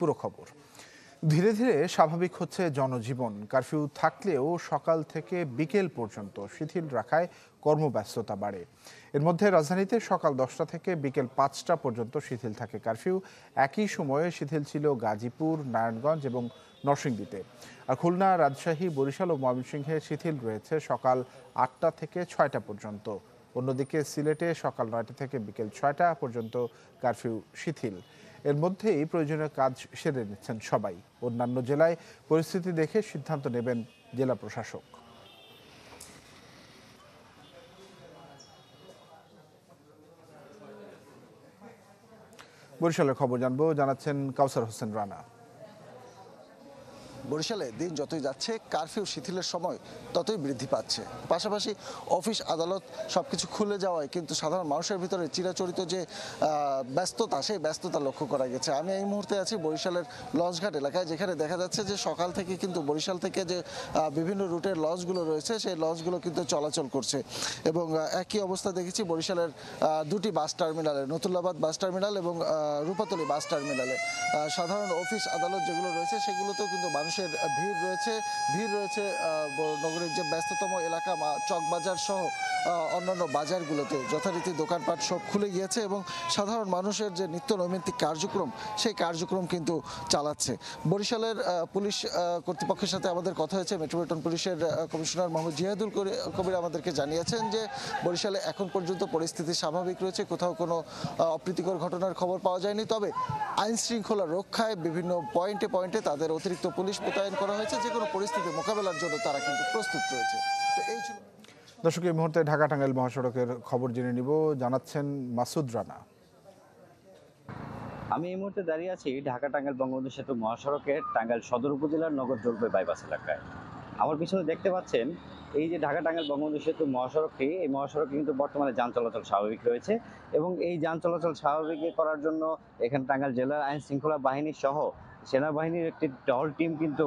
পুরো খবর। ধীরে ধীরে স্বাভাবিক হচ্ছে জনজীবন। কারফিউ থাকলেও সকাল থেকে বিকেল পর্যন্ত শিথিল রাখায় কর্মব্যস্ততা বাড়ে। এর মধ্যে রাজধানীতে সকাল 10টা থেকে বিকেল 5টা পর্যন্ত শিথিল থাকে কারফিউ। একই সময়ে শিথিল ছিল গাজীপুর, নারায়ণগঞ্জ এবং নরসিংদীতে। আর খুলনা, রাজশাহী, বরিশাল ও ময়মনসিংহে শিথিল রয়েছে সকাল 8টা থেকে 6টা পর্যন্ত। অন্যদিকে সিলেটে সকাল 9টা থেকে বিকেল 6টা পর্যন্ত কারফিউ শিথিল। এর মধ্যেই প্রয়োজনীয় কাজ সেরে নিচ্ছেন সবাই। অন্যান্য জেলায় পরিস্থিতি দেখে সিদ্ধান্ত নেবেন জেলা প্রশাসক। বরিশালের খবর জানাচ্ছেন কাউসার হোসেন রানা। বরিশালে দিন যতই যাচ্ছে কারফিউ শিথিলের সময় ততই বৃদ্ধি পাচ্ছে। পাশাপাশি অফিস আদালত সবকিছু খুলে যাওয়ায় কিন্তু সাধারণ মানুষের ভিতরে চিরাচরিত যে ব্যস্ততা, সেই ব্যস্ততা লক্ষ্য করা গেছে। আমি এই মুহূর্তে আছি বরিশালের লঞ্চঘাট এলাকায়, যেখানে দেখা যাচ্ছে যে সকাল থেকে কিন্তু বরিশাল থেকে যে বিভিন্ন রুটের লঞ্চগুলো রয়েছে সেই লঞ্চগুলো কিন্তু চলাচল করছে। এবং একই অবস্থা দেখেছি বরিশালের দুটি বাস টার্মিনালে, নতুল্লাবাদ বাস টার্মিনাল এবং রূপাতলী বাস টার্মিনালে। সাধারণ অফিস আদালত যেগুলো রয়েছে সেগুলোতেও কিন্তু মানুষের ভিড় রয়েছে নগরীর যে ব্যস্ততম এলাকা চকবাজার সহ অন্যান্য বাজারগুলোতে যথারীতি দোকানপাট সব খুলে গিয়েছে এবং সাধারণ মানুষের যে নিত্য নৈমিত্তিক কার্যক্রম সেই কার্যক্রম কিন্তু চালাচ্ছে। বরিশালের পুলিশ কর্তৃপক্ষের সাথে আমাদের কথা হয়েছে। মেট্রোপলিটন পুলিশের কমিশনার মোহাম্মদ জিহাদুল কবির আমাদেরকে জানিয়েছেন যে বরিশালে এখন পর্যন্ত পরিস্থিতি স্বাভাবিক রয়েছে, কোথাও কোনো অপ্রীতিকর ঘটনার খবর পাওয়া যায়নি। তবে আইন শৃঙ্খলা রক্ষায় বিভিন্ন পয়েন্টে তাদের অতিরিক্ত পুলিশ মোতায়েন করা হয়েছে। যে কোনো পরিস্থিতি মোকাবেলার জন্য তারা কিন্তু প্রস্তুত রয়েছে। তো এই ছিল। দর্শক, এই মুহূর্তে ঢাকা টাঙ্গাইল মহাসড়কের খবর জেনে নিব, জানাচ্ছেন মাসুদ রানা। আমি এই মুহূর্তে দাঁড়িয়ে আছি ঢাকা টাঙ্গাইল বঙ্গবন্ধু সেতু মহাসড়কের টাঙ্গাইল সদর উপজেলার নগর জলপাই বাইপাস এলাকায়। আমার পিছনে দেখতে পাচ্ছেন এই যে ঢাকা টাঙ্গাইল বঙ্গবন্ধু সেতু মহাসড়কটি, এই মহাসড়কে কিন্তু বর্তমানে যান চলাচল স্বাভাবিক রয়েছে এবং এই যান চলাচল স্বাভাবিক করার জন্য এখানে টাঙ্গাইল জেলার আইন শৃঙ্খলা বাহিনী সহ সেনাবাহিনীর একটি টহল টিম কিন্তু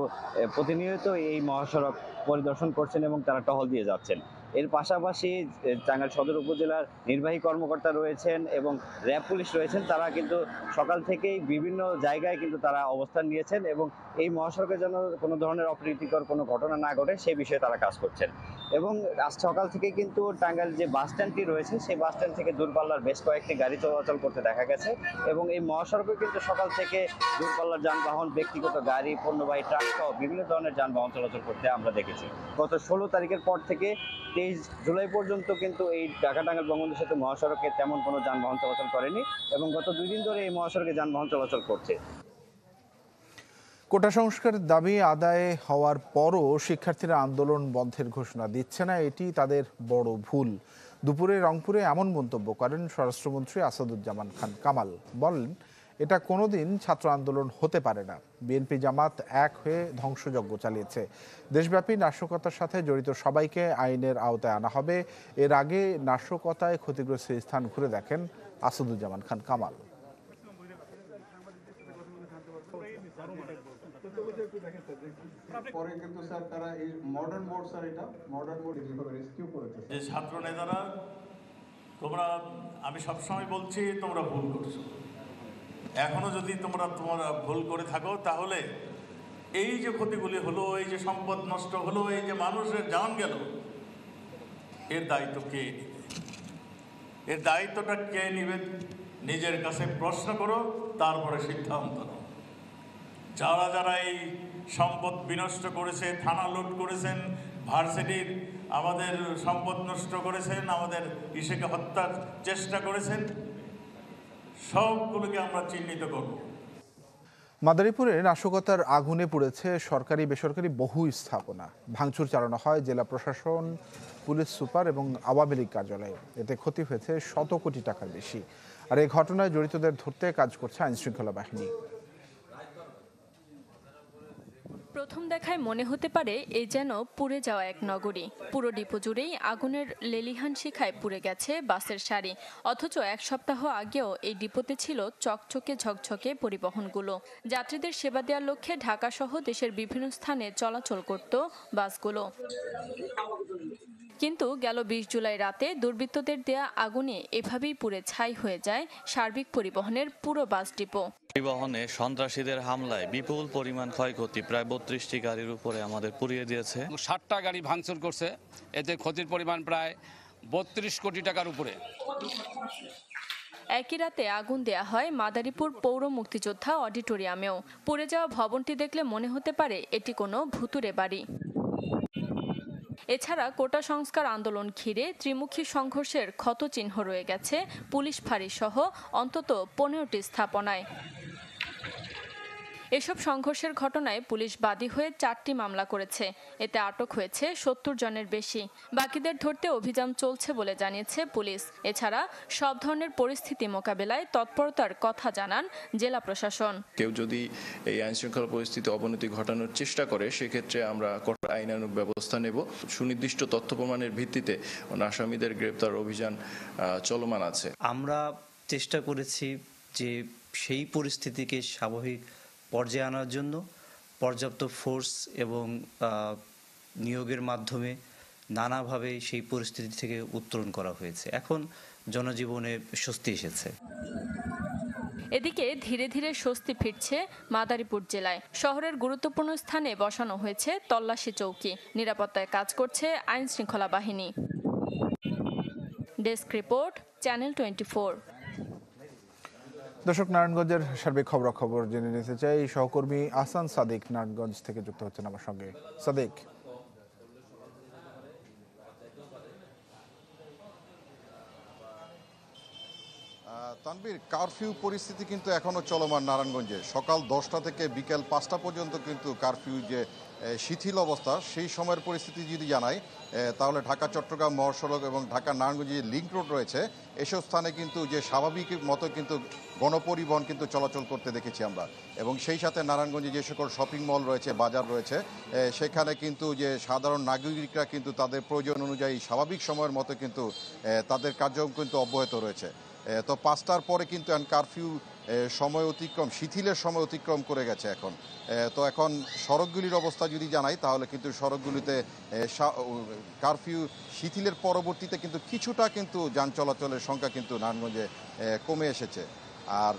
প্রতিনিয়ত এই মহাসড়ক পরিদর্শন করছেন এবং তারা টহল দিয়ে যাচ্ছেন। এর পাশাপাশি টাঙ্গাইল সদর উপজেলার নির্বাহী কর্মকর্তা রয়েছেন এবং র্যাব পুলিশ রয়েছেন। তারা কিন্তু সকাল থেকেই বিভিন্ন জায়গায় কিন্তু তারা অবস্থান নিয়েছেন এবং এই মহাসড়কে যেন কোনো ধরনের অপ্রীতিকর কোনো ঘটনা না ঘটে সেই বিষয়ে তারা কাজ করছেন। এবং আজ সকাল থেকে কিন্তু টাঙ্গাইল যে বাস স্ট্যান্ডটি রয়েছে সেই বাস স্ট্যান্ড থেকে দূরপাল্লার বেশ কয়েকটি গাড়ি চলাচল করতে দেখা গেছে এবং এই মহাসড়কে কিন্তু সকাল থেকে দূরপাল্লার যানবাহন, ব্যক্তিগত গাড়ি, পণ্যবাহী ট্রাক সহ বিভিন্ন ধরনের যানবাহন চলাচল করতে আমরা দেখেছি। গত 16 তারিখের পর থেকে 23 জুলাই পর্যন্ত কিন্তু এই ঢাকা টাঙ্গাইল বঙ্গবন্ধু সেতু মহাসড়কে তেমন কোনো যানবাহন চলাচল করেনি এবং গত 2 দিন ধরে এই মহাসড়কে যানবাহন চলাচল করছে। কোটা সংস্কারের দাবি আদায় হওয়ার পরও শিক্ষার্থীরা আন্দোলন বন্ধের ঘোষণা দিচ্ছে না, এটি তাদের বড় ভুল। দুপুরে রংপুরে এমন মন্তব্য করেন স্বরাষ্ট্রমন্ত্রী আসাদুজ্জামান খান কামাল। বলেন, এটা কোনোদিন ছাত্র আন্দোলন হতে পারে না। বিএনপি জামাত এক হয়ে ধ্বংসযজ্ঞ চালিয়েছে। দেশব্যাপী নাশকতার সাথে জড়িত সবাইকে আইনের আওতায় আনা হবে। এর আগে নাশকতায় ক্ষতিগ্রস্ত স্থান ঘুরে দেখেন আসাদুজ্জামান খান কামাল। যে ছাত্র নেতারা, তোমরা, আমি সবসময় বলছি তোমরা ভুল করছো। এখনো যদি তোমরা ভুল করে থাকো তাহলে এই যে ক্ষতিগুলি হলো, এই যে সম্পদ নষ্ট হলো, এই যে মানুষের জান গেল, এর দায়িত্ব কে নিবে? এর দায়িত্বটা কে নিবে? নিজের কাছে প্রশ্ন করো, তারপরে সিদ্ধান্ত নাও। যারা যারা এই সম্পদ বিনষ্ট করেছে, থানা লুট করেছেন, ভার্সিটির আমাদের সম্পদ নষ্ট করেছেন, আমাদের ইসেকে হত্যার চেষ্টা করেছেন, সবগুলোকে আমরা চিহ্নিত করব। মাদারীপুরে নাশকতার আগুনে পুড়েছে সরকারি বেসরকারি বহু স্থাপনা। ভাঙচুর চালানো হয় জেলা প্রশাসন, পুলিশ সুপার এবং আওয়ামী লীগ কার্যালয়ে। এতে ক্ষতি হয়েছে 100 কোটি টাকার বেশি। আর এই ঘটনায় জড়িতদের ধরতে কাজ করছে আইনশৃঙ্খলা বাহিনী। প্রথম দেখায় মনে হতে পারে এই যেন পুড়ে যাওয়া এক নগরী। পুরো ডিপো জুড়েই আগুনের লেলিহান শিখায় পুড়ে গেছে বাসের সারি। অথচ এক সপ্তাহ আগেও এই ডিপোতে ছিল চকচকে ঝকঝকে পরিবহনগুলো। যাত্রীদের সেবা দেওয়ার লক্ষ্যে ঢাকা সহ দেশের বিভিন্ন স্থানে চলাচল করত বাসগুলো। কিন্তু গেল 20 জুলাই রাতে দুর্বৃত্তদের দেয়া আগুনে এভাবেই পুড়ে ছাই হয়ে যায় সার্বিক পরিবহনের পুরো বাস ডিপো। পরিবহনে সন্ত্রাসীদের হামলায় বিপুল পরিমাণ ক্ষয়ক্ষতি, প্রায় 32টি গাড়ির উপরে আমাদের পুড়িয়ে দিয়েছে। 60টা গাড়ি ভাঙচুর করছে, এতে ক্ষতির পরিমাণ প্রায় 32 কোটি টাকার উপরে। একই রাতে আগুন দেয়া হয় মাদারীপুর পৌর মুক্তিযোদ্ধা অডিটোরিয়ামেও। পুড়ে যাওয়া ভবনটি দেখলে মনে হতে পারে এটি কোনো ভুতুড়ে বাড়ি। এছাড়া কোটা সংস্কার আন্দোলন ঘিরে ত্রিমুখী সংঘর্ষের ক্ষতচিহ্ন রয়ে গেছে পুলিশ ফাঁড়ি সহ অন্তত 15টি স্থাপনায়। এসব সংঘর্ষের ঘটনায় পুলিশ বাদী হয়ে 4টি মামলা করেছে। এতে আটক হয়েছে 70 জনের বেশি। বাকিদের ধরতে অভিযান চলছে বলে জানিয়েছে পুলিশ। এছাড়া সব ধরনের পরিস্থিতি মোকাবেলায় তৎপরতার কথা জানান জেলা প্রশাসন। কেউ যদি এই আইনশৃঙ্খলা পরিস্থিতি অবনতি ঘটানোর চেষ্টা করে, সেক্ষেত্রে আমরা কঠোর আইনানুগ ব্যবস্থা নেব। সুনির্দিষ্ট তথ্য প্রমাণের ভিত্তিতে আসামিদের গ্রেপ্তার অভিযান চলমান আছে। আমরা চেষ্টা করেছি যে সেই পরিস্থিতিকে স্বাভাবিক পর্যায়ে আনার জন্য পর্যাপ্ত ফোর্স এবং নিয়োগের মাধ্যমে নানাভাবে সেই পরিস্থিতি থেকে উত্তরণ করা হয়েছে। এখন জনজীবনে স্বস্তি এসেছে। এদিকে ধীরে ধীরে স্বস্তি ফিরছে মাদারীপুর জেলায়। শহরের গুরুত্বপূর্ণ স্থানে বসানো হয়েছে তল্লাশি চৌকি। নিরাপত্তায় কাজ করছে আইন শৃঙ্খলা বাহিনী। Desk report, channel 24। দর্শক, নারায়ণগঞ্জের সার্বিক খবরাখবর জেনে নিতে চাই। সহকর্মী আহসান সাদিক নারায়ণগঞ্জ থেকে যুক্ত হচ্ছেন আমার সঙ্গে। সাদিক, তানভীর, কারফিউ পরিস্থিতি কিন্তু এখনো চলমান নারায়ণগঞ্জে। সকাল 10টা থেকে বিকেল 5টা পর্যন্ত কিন্তু কারফিউ যে শিথিল অবস্থা, সেই সময়ের পরিস্থিতি যদি জানাই তাহলে ঢাকা চট্টগ্রাম মহাসড়ক এবং ঢাকা নারায়ণগঞ্জ যে লিংক রোড রয়েছে, এসব স্থানে কিন্তু যে স্বাভাবিক মতো কিন্তু গণপরিবহন কিন্তু চলাচল করতে দেখেছি আমরা। এবং সেই সাথে নারায়ণগঞ্জে যে সকল শপিং মল রয়েছে, বাজার রয়েছে, সেখানে কিন্তু যে সাধারণ নাগরিকরা কিন্তু তাদের প্রয়োজন অনুযায়ী স্বাভাবিক সময়ের মতো কিন্তু তাদের কার্যক্রম কিন্তু অব্যাহত রয়েছে। তো 5টার পরে কিন্তু কারফিউ সময় অতিক্রম, শিথিলের সময় অতিক্রম করে গেছে এখন। তো এখন সড়কগুলির অবস্থা যদি জানাই তাহলে কিন্তু সড়কগুলিতে কারফিউ শিথিলের পরবর্তীতে কিন্তু কিছুটা কিন্তু যান চলাচলের সংখ্যা কিন্তু নারায়ণগঞ্জে কমে এসেছে। আর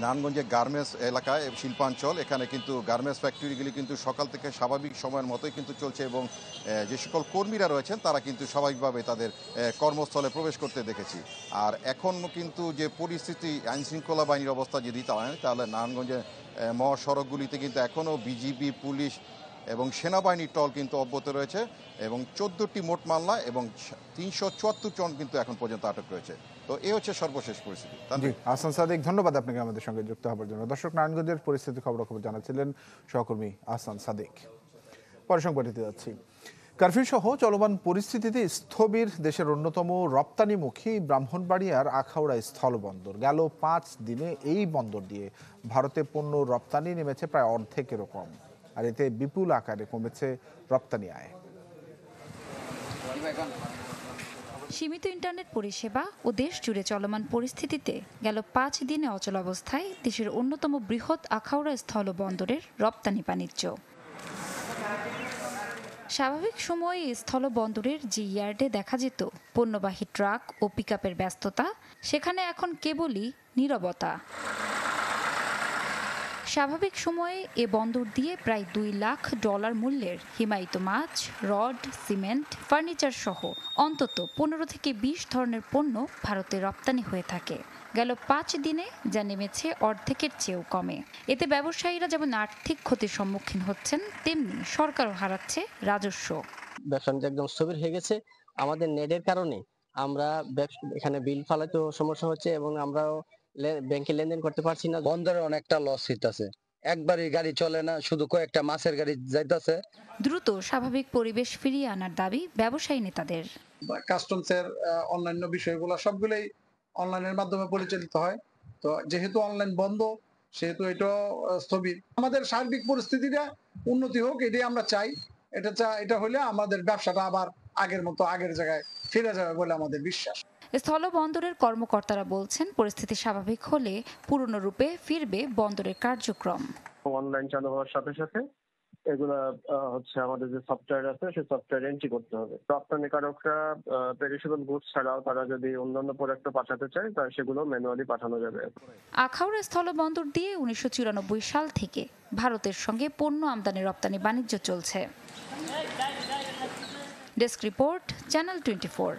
নারায়ণগঞ্জে গার্মেন্টস এলাকায় শিল্পাঞ্চল, এখানে কিন্তু গার্মেন্টস ফ্যাক্টরিগুলি কিন্তু সকাল থেকে স্বাভাবিক সময়ের মতোই কিন্তু চলছে এবং যে সকল কর্মীরা রয়েছেন তারা কিন্তু স্বাভাবিকভাবে তাদের কর্মস্থলে প্রবেশ করতে দেখেছি। আর এখন কিন্তু যে পরিস্থিতি, আইনশৃঙ্খলা বাহিনীর অবস্থা যদি তাহলে নারায়ণগঞ্জে মহাসড়কগুলিতে কিন্তু এখনও বিজিবি, পুলিশ এবং সেনাবাহিনীর টল কিন্তু অব্যাহত রয়েছে এবং 14টি মোট মামলা এবং 374 জন কিন্তু এখন পর্যন্ত আটক রয়েছে। তো এই হচ্ছে সর্বশেষ পরিস্থিতি। আহসান সাদিক, ধন্যবাদ আপনাকে আমাদের সঙ্গে যুক্ত হওয়ার জন্য। দর্শক, নারায়ণগঞ্জের পরিস্থিতি খবরাখবর জানাচ্ছিলেন সহকর্মী আহসান সাদিক। পরে সংবাদটিতে যাচ্ছি। কারফিউ সহ চলমান পরিস্থিতিতে স্থবির দেশের অন্যতম রপ্তানিমুখী ব্রাহ্মণবাড়িয়ার আখাউড়া স্থলবন্দর। গেল 5 দিনে এই বন্দর দিয়ে ভারতে পণ্য রপ্তানি নেমেছে প্রায় অর্ধেকেরও কম। আর এতে বিপুল আকারে কমেছে রপ্তানি আয়। সীমিত ইন্টারনেট পরিষেবা ও দেশ জুড়ে চলমান পরিস্থিতিতে গেল 5 দিনে অচল অবস্থায় দেশের অন্যতম বৃহৎ আখাউড়া স্থলবন্দরের রপ্তানি বাণিজ্য। স্বাভাবিক সময়ে স্থলবন্দরের যে ইয়ার্ডে দেখা যেত পণ্যবাহী ট্রাক ও পিকআপের ব্যস্ততা, সেখানে এখন কেবলই নীরবতা। স্বাভাবিক সময়ে এ বন্দর দিয়ে প্রায় $2 লাখ মূল্যের হিমায়িত মাছ, রড, সিমেন্ট, ফার্নিচার সহ অন্তত 15 থেকে 20 ধরনের পণ্য ভারতে রপ্তানি হয়ে থাকে। গেল 5 দিনে যা নেমেছে অর্ধেকের চেয়েও কমে। এতে ব্যবসায়ীরা যেমন আর্থিক ক্ষতির সম্মুখীন হচ্ছেন, তেমনি সরকারও হারাচ্ছে রাজস্ব। ব্যবসা একদম স্থবির হয়ে গেছে। আমাদের নেটের কারণে আমরা এখানে বিল ফালাতে সমস্যা হচ্ছে এবং আমরাও ব্যাংকে লেনদেন করতে পারছি না। বন্দরে অনেকটা লস হইতাছে, একবারই গাড়ি চলে না, শুধু কয়েকটা মাছের গাড়ি যাইতাছে। দ্রুত স্বাভাবিক পরিবেশ ফিরিয়ে আনার দাবি ব্যবসায়ী নেতাদের। কাস্টমসের অন্যান্য বিষয়গুলো সবগুলোই অনলাইনের মাধ্যমে পরিচালিত হয়। তো যেহেতু অনলাইন বন্ধ, সেহেতু এটা স্থবির। আমাদের সার্বিক পরিস্থিতিটা উন্নতি হোক, এটাই আমরা চাই। এটা হলে আমাদের ব্যবসাটা আবার আগের মতো আগের জায়গায় ফিরে যাবে বলে আমাদের বিশ্বাস। স্থলবন্দরের কর্মকর্তারা বলছেন, পরিস্থিতি স্বাভাবিক হলে পূর্ণরূপে ফিরবে বন্দরের কার্যক্রম। অনলাইন চালু হওয়ার সাথে সাথে এগুলা হচ্ছে আমাদের যে সফটওয়্যার আছে সেই সফটওয়্যার এন্ট্রি করতে হবে। রপ্তানিকারকরা পেরিশেবল গুডস ছাড়াও তারা যদি অন্যান্য প্রোডাক্টও পাঠাতে চায় তাহলে সেগুলো ম্যানুয়ালি পাঠানো যাবে। আখাউড়া স্থলবন্দর দিয়ে 1994 সাল থেকে ভারতের সঙ্গে পণ্য আমদানি রপ্তানি বাণিজ্য চলছে। Desk report, channel 24।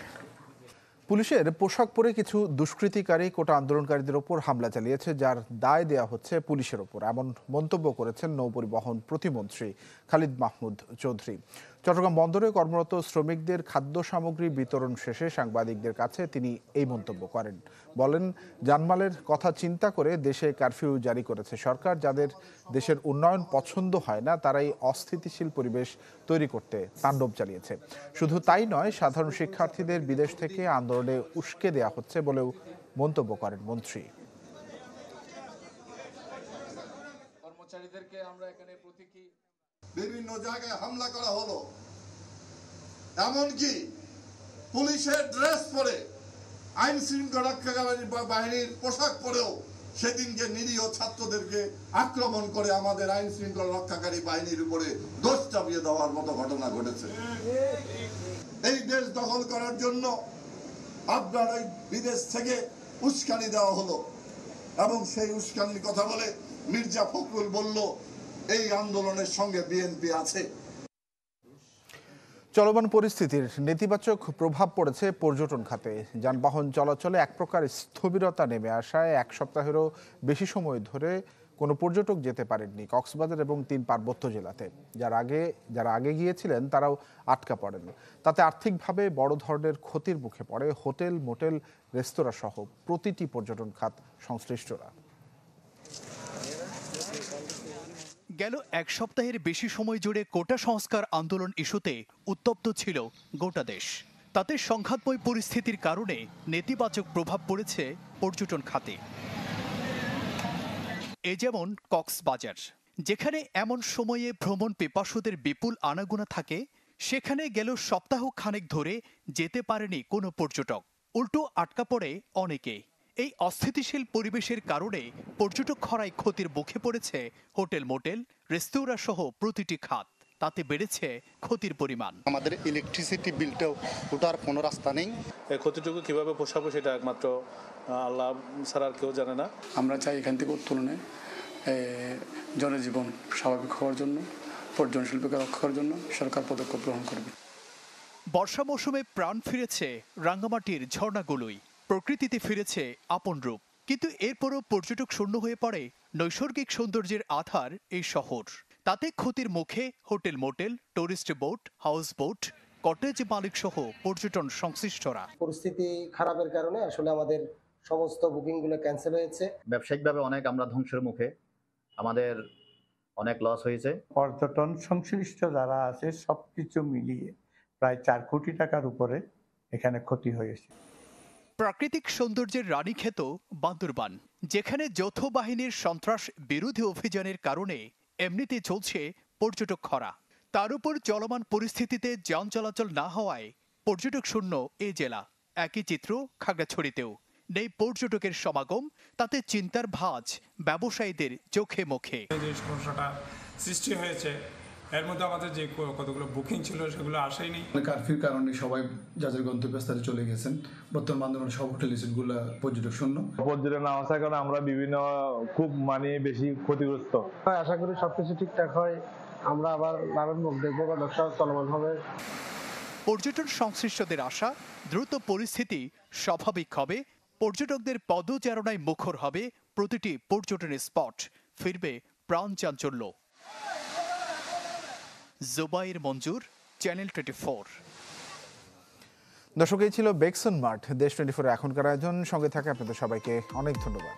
পুলিশের পোশাক পরে কিছু দুষ্কৃতিকারী কোটা আন্দোলনকারীদের ওপর হামলা চালিয়েছে, যার দায় দেয়া হচ্ছে পুলিশের ওপর, এমন মন্তব্য করেছেন নৌপরিবহন প্রতিমন্ত্রী খালিদ মাহমুদ চৌধুরী। চট্টগ্রাম বন্দরে কর্মরত শ্রমিকদের খাদ্য সামগ্রী বিতরণ শেষে সাংবাদিকদের কাছে তিনি এই মন্তব্য করেন। বলেন, জানমালের কথা চিন্তা করে দেশে কারফিউ জারি করেছে সরকার। যাদের দেশের উন্নয়ন পছন্দ হয় না তারাই অস্থিতিশীল পরিবেশ তৈরি করতে তাণ্ডব চালিয়েছে। শুধু তাই নয়, সাধারণ শিক্ষার্থীদের বিদেশ থেকে আন্দোলনে উস্কে দেয়া হচ্ছে বলেও মন্তব্য করেন মন্ত্রী। কর্মচারীদেরকে আমরা এখানে প্রতীকী বিভিন্ন জায়গায় হামলা করা হলো, এমনকি পুলিশের ড্রেস পরে আইন শৃঙ্খলা রক্ষাকারী বাহিনীর পোশাক পরেও সেদিনকে নিরীহ ছাত্রদেরকে আক্রমণ করে আমাদের আইন শৃঙ্খলা রক্ষাকারী বাহিনীর উপরে দোষ চাপিয়ে দেওয়ার মতো ঘটনা ঘটেছে। এই দেশ দখল করার জন্য আপনার ওই বিদেশ থেকে উস্কানি দেওয়া হলো এবং সেই উস্কানির কথা বলে মির্জা ফখরুল বলল এই আন্দোলনের সঙ্গে বিএনপি আছে। চলমান পরিস্থিতির নেতিবাচক প্রভাব পড়েছে পর্যটন খাতে। যানবাহন চলাচলে এক প্রকার স্থবিরতা নেমে আসায় এক সপ্তাহেরও বেশি সময় ধরে কোনো পর্যটক যেতে পারেননি কক্সবাজার এবং 3 পার্বত্য জেলাতে। যারা আগে গিয়েছিলেন তারাও আটকা পড়েন। তাতে আর্থিকভাবে বড় ধরনের ক্ষতির মুখে পড়ে হোটেল, মোটেল, রেস্তোরাঁ সহ প্রতিটি পর্যটন খাত সংশ্লিষ্টরা। গেল এক সপ্তাহের বেশি সময় জুড়ে কোটা সংস্কার আন্দোলন ইস্যুতে উত্তপ্ত ছিল গোটা দেশ। তাতে সংঘাতময় পরিস্থিতির কারণে নেতিবাচক প্রভাব পড়েছে পর্যটন খাতে। এ যেমন কক্সবাজার, যেখানে এমন সময়ে ভ্রমণ পিপাসুদের বিপুল আনাগোনা থাকে, সেখানে গেল সপ্তাহ খানেক ধরে যেতে পারেনি কোনো পর্যটক। উল্টো আটকা পড়ে অনেকে। এই অস্থিতিশীল পরিবেশের কারণে পর্যটক খরায় ক্ষতির মুখে পড়েছে হোটেল, মোটেল, রেস্তোরাঁ সহ প্রতিটি খাত। তাতে বেড়েছে ক্ষতির পরিমাণ। আমাদের ইলেকট্রিসিটি বিলটাও ওঠার কোনো রাস্তা নেই। এই ক্ষতিটুকু কিভাবে পোষাবো সেটা একমাত্র আল্লাহ ছাড়া আর কেউ জানে না। আমরা চাই এখান থেকে উত্তোলনে জনজীবন স্বাভাবিক হওয়ার জন্য, পর্যটন শিল্পকে রক্ষার জন্য সরকার পদক্ষেপ গ্রহণ করবে। বর্ষা মৌসুমে প্রাণ ফিরেছে রাঙ্গামাটির ঝর্ণাগুলোই, প্রকৃতিতে ফিরেছে আপন রূপ। কিন্তু এরপরও পর্যটক শূন্য হয়ে পড়ে নৈসর্গিক সৌন্দর্যের আধার এই শহর। তাতে ক্ষতির মুখে hotel, motel, tourist boat, house boat, cottage মালিক সহ পর্যটন সংশ্লিষ্টরা। পরিস্থিতি খারাপের কারণে আসলে আমাদের সমস্ত বুকিংগুলো ক্যান্সেল হয়েছে। ব্যবসায়িকভাবে অনেক আমরা ধ্বংসের মুখে, আমাদের অনেক লস হয়েছে। পর্যটন সংশ্লিষ্ট যারা আছে সবকিছু মিলিয়ে প্রায় 4 কোটি টাকার উপরে এখানে ক্ষতি হয়েছে। প্রাকৃতিক সৌন্দর্যের রানীক্ষেত বান্দরবান, যেখানে যৌথ বাহিনীর সন্ত্রাস বিরোধী অভিযানের কারণে এমনিতে চলছে পর্যটক খরা। তার উপর চলমান পরিস্থিতিতে যান চলাচল না হওয়ায় পর্যটক শূন্য এ জেলা। একই চিত্র খাগড়াছড়িতেও। নেই পর্যটকের সমাগম, তাতে চিন্তার ভাঁজ ব্যবসায়ীদের চোখে মুখে। যে সমস্যাটা সৃষ্টি হয়েছে এর মধ্যে আমাদের যে কতগুলো বুকিং ছিল সেগুলো আসেনি। কারফিউর কারণে সবাই যাদের গন্তব্যস্থলে চলে গেছেন। বর্তমান সব হোটেল রিসোর্টগুলো পর্যটক শূন্য। পর্যটন না আসার কারণে আমরা বিভিন্ন খুব বেশি ক্ষতিগ্রস্ত। আশা করি সবকিছু ঠিকঠাক হয়, আমরা আবার নানান মুখ দেখবো বা ব্যবসা চলমান হবে। পর্যটন সংশ্লিষ্টদের আশা, দ্রুত পরিস্থিতি স্বাভাবিক হবে, পর্যটকদের পদচারণায় মুখর হবে প্রতিটি পর্যটনের স্পট, ফিরবে প্রাণ চাঞ্চল্য। জুবাইর মঞ্জুর, চ্যানেল 24। দর্শক, এই ছিল বেক্সন মার্ট, দেশ 24 এখনকার আয়োজন। সঙ্গে থাকে আপনাদের সবাইকে অনেক ধন্যবাদ।